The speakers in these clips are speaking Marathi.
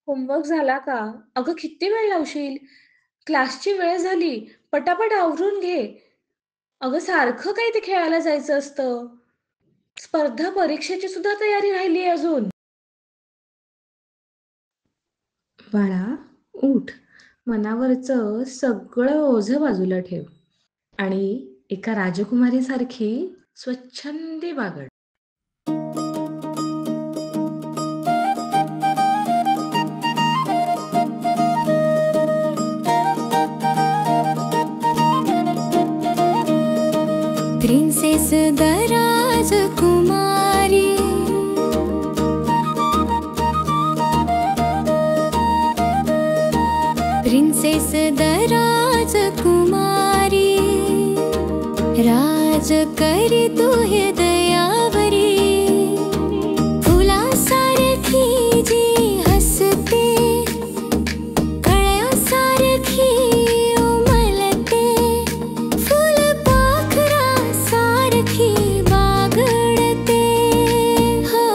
होमवर्क झाला का? अगं किती वेळ लावशील? क्लासची वेळ झाली. पटापट आवरून घे. अगं सारखं काय ते खेळायला जायचं असतं. स्पर्धा परीक्षेची सुद्धा तयारी राहिली आहे अजून. बाळा, उठ. मनावरचं सगळं ओझं बाजूला ठेव आणि एका राजकुमारीसारखी स्वच्छंदी Bagad. Princess the Rajkumari, princess the राजकुमारी, राज करी तू हृदयावरी. फुलासारखी जी हसते, कळ्यासारखी उमलते, फुलपाखरासारखी बागडते. हो,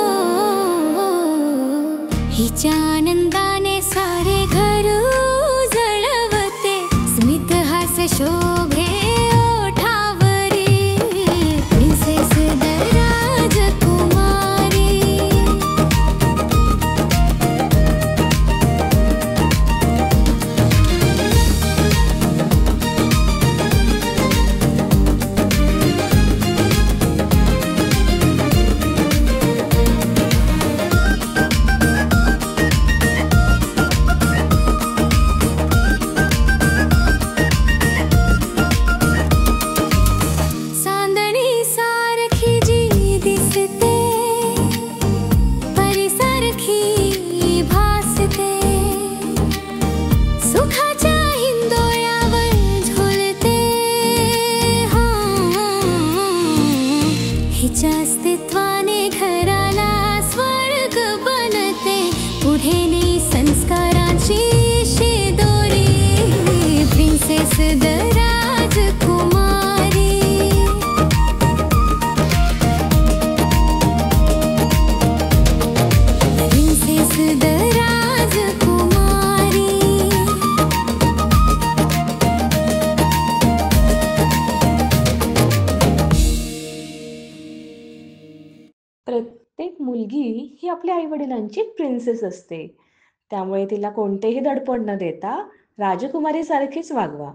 हिच्या आनंदाने सारे घर उजळवते. स्मित हास शोभे ओठावरी, प्रिन्सेस द राजकुमारी. चांदणी सारखी जी दिसते, परीसारखी भासते, सुखाच्या हिंदोळ्यावर झुलते. हिच्या अस्तित्वाने घराला स्वर्ग बनते. पुढे नेई संस्काराची शिदोरी, princess the Rajkumari. Princess the राजकुमारी. प्रत्येक मुलगी ही आपल्या आई-वडिलांची प्रिन्सेस असते. त्यामुळे तिला कोणतेही दडपण न देता राजकुमारीसारखीच वागवा.